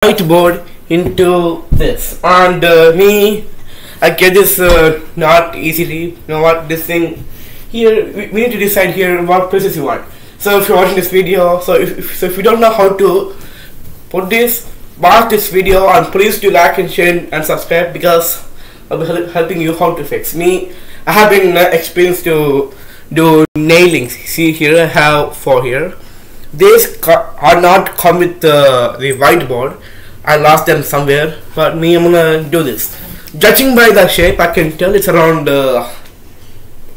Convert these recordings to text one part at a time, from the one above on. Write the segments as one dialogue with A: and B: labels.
A: whiteboard into this, and I get this not easily. You know what, this thing here, we need to decide here what places you want. So if you're watching this video, so if you don't know how to put this, watch this video and please do like and share and subscribe, because I'll be helping you how to fix. I have been experienced to do nailings. See here, I have 4 here. These are not come with the whiteboard. I lost them somewhere, but I'm gonna do this. Judging by the shape, I can tell it's around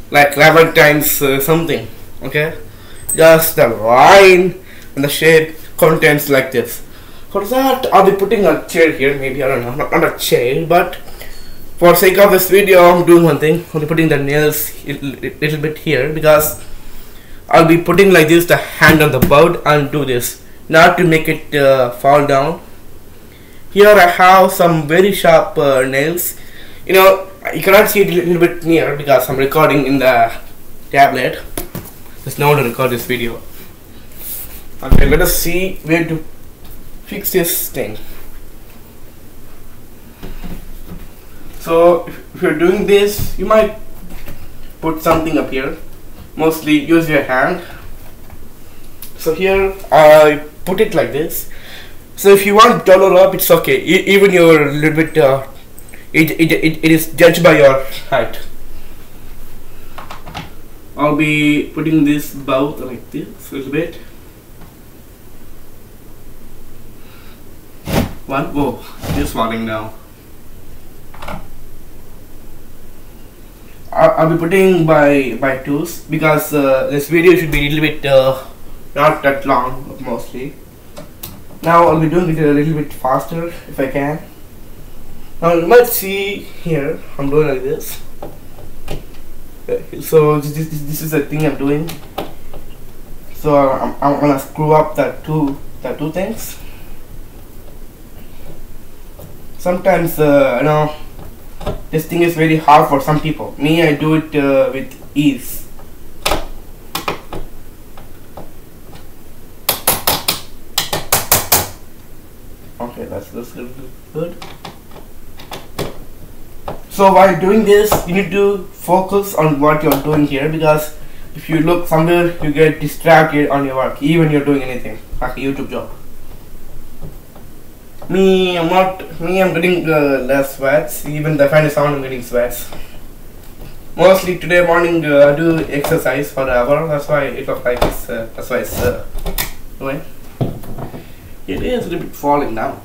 A: like 11 times something. Okay, just the line and the shape contents like this. For that, I'll be putting a chair here. Maybe, I don't know, not a chair, but for sake of this video, I'm doing one thing. I'll be putting the nails a little bit here, because I'll be putting like this the hand on the board and do this, not to make it fall down. Here I have some very sharp nails. You know, you cannot see it a little bit near because I'm recording in the tablet. There's no one to record this video. Okay, let us see where to fix this thing. So if you're doing this, you might put something up here. Mostly use your hand. So here I put it like this. So if you want dollar up, it's okay. Even you're a little bit it is judged by your height. I'll be putting this both like this a little bit. It's falling down. I'll be putting by twos, because this video should be a little bit not that long mostly. Now I'll be doing it a little bit faster if I can. Now you might see here I'm doing like this. So this is the thing I'm doing. So I'm gonna screw up the two things. Sometimes you know, this thing is very hard for some people. I do it with ease. Okay, that's good. So while doing this, you need to focus on what you're doing here, because if you look somewhere, you get distracted on your work, even you're doing anything like a YouTube job. I'm getting less sweats. Even the fan is on, I'm getting sweats. Mostly today morning I do exercise for an hour. That's why it looks like it's that's why it's doing. It is a little bit falling down.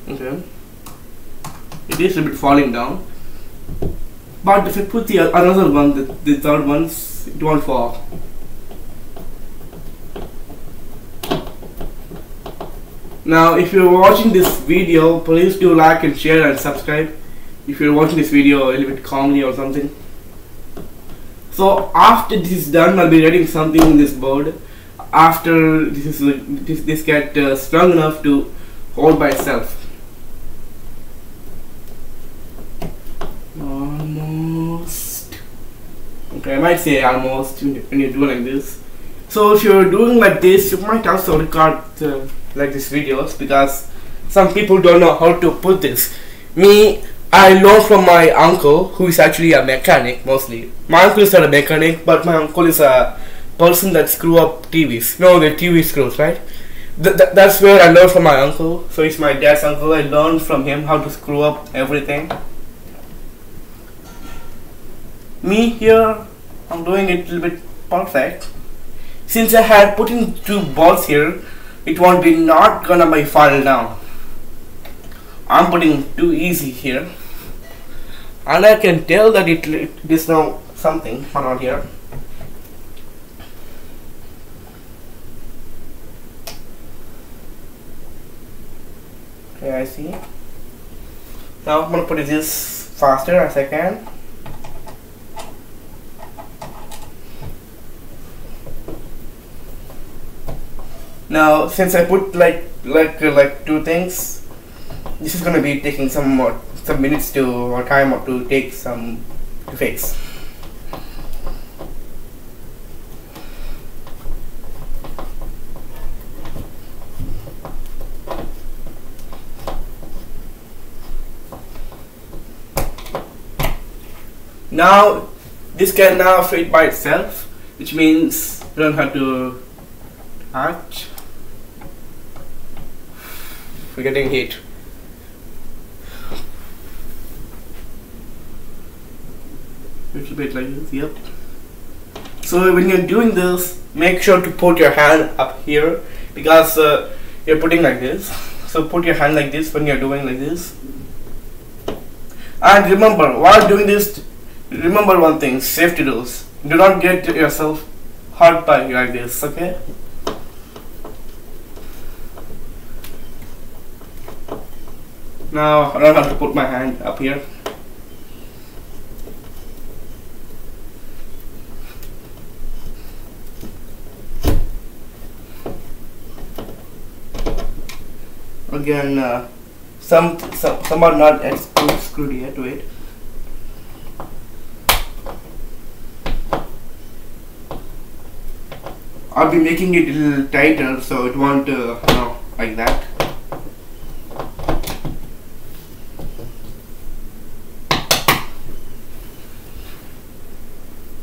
A: Okay, it is a bit falling down. But if I put the another one, the third ones, it won't fall. Now, if you're watching this video, please do like and share and subscribe. If you're watching this video a little bit calmly or something. So after this is done, I'll be writing something in this board. After this get strong enough to hold by itself. Almost. Okay, I might say almost when you do like this. So if you're doing like this, you might also record like these videos, because some people don't know how to put this. I learned from my uncle, who is actually a mechanic mostly. My uncle is not a mechanic, but my uncle is a person that screw up TVs. No, the TV screws, right? That's where I learned from my uncle. So he's my dad's uncle. I learned from him how to screw up everything. Here, I'm doing it a little bit perfect. Since I had put in 2 balls here, it won't be not gonna be fall down. I'm putting too easy here, and I can tell that it is now something around here. Okay, I see. Now I'm gonna put this faster as I can. Now, since I put like 2 things, this is gonna be taking some minutes to or time to take some to fix. Now this can now fit by itself, which means you don't have to touch. We're getting heat. Little bit like this, yep. So when you're doing this, make sure to put your hand up here, because you're putting like this. So put your hand like this when you're doing like this. And remember, while doing this, remember one thing: safety rules. Do not get yourself hurt by like this, okay? Now I don't have to put my hand up here. Again, some are not screwed yet. Wait. I'll be making it a little tighter so it won't, like that.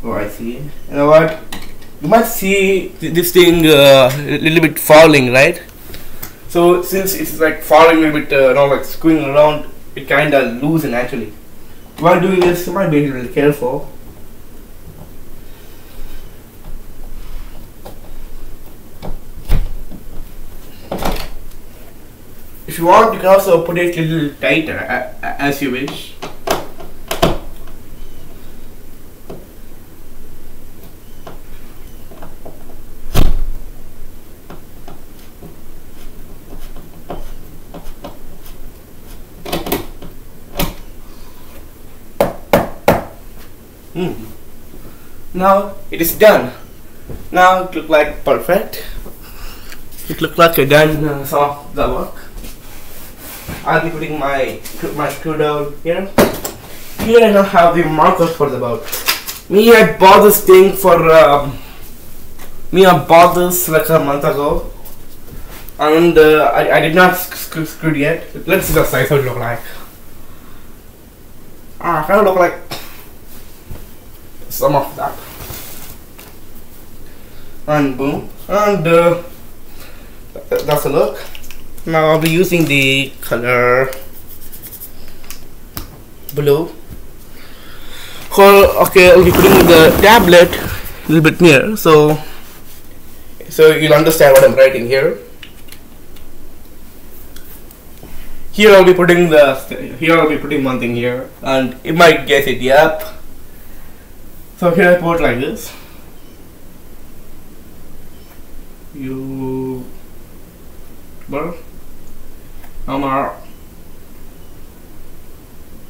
A: Oh, I see. You know what? You might see this thing a little bit falling, right? So since it's like falling a little bit, like screwing around, it kind of loosen actually. While doing this, you might be a little careful. If you want, you can also put it a little tighter as you wish. Now it is done. Now it looks like perfect. It looks like I done some of the work. I'll be putting my screw down here. Here I now have the markers for the boat. I bought this thing for I bought this like a month ago, and I did not screw it yet. Let's see the size how it look like. Kind of look like some of that. And boom, and that's a look. Now I'll be using the color blue. Okay, I'll be putting the tablet a little bit near, so you'll understand what I'm writing here. Here I'll be putting one thing here, and you might guess it. Yep. So here I put like this.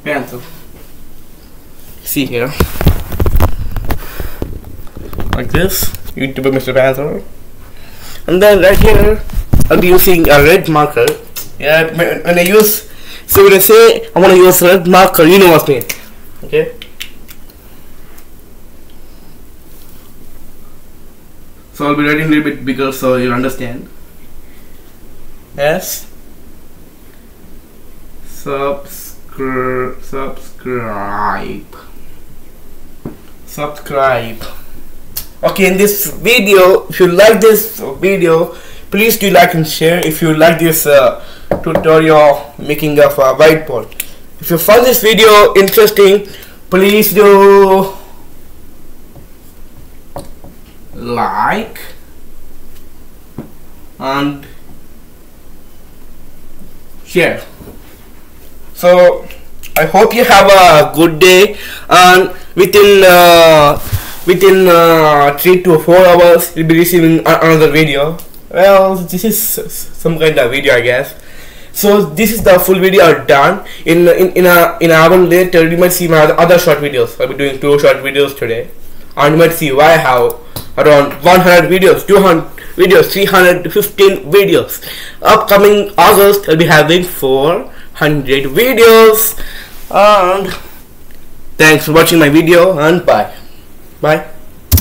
A: Pencil. See here, like this. YouTuber Mr. Panther. And then right here, I'll be using a red marker. Yeah, when I say I want to use red marker, you know what I mean. Okay. So I'll be writing a little bit bigger so you'll understand. Yes. Subscribe. Okay, in this video, if you like this video, please do like and share. If you like this tutorial making of a whiteboard, if you find this video interesting, please do like and share. So I hope you have a good day, and within 3 to 4 hours you'll be receiving another video. Well, this is some kind of video, I guess. So this is the full video done. In an hour later you might see my other short videos. I'll be doing 2 short videos today, and you might see why I have around 100 videos, 200 videos, 315 videos. Upcoming August I'll be having 400 videos. And Thanks for watching my video, and bye. Bye.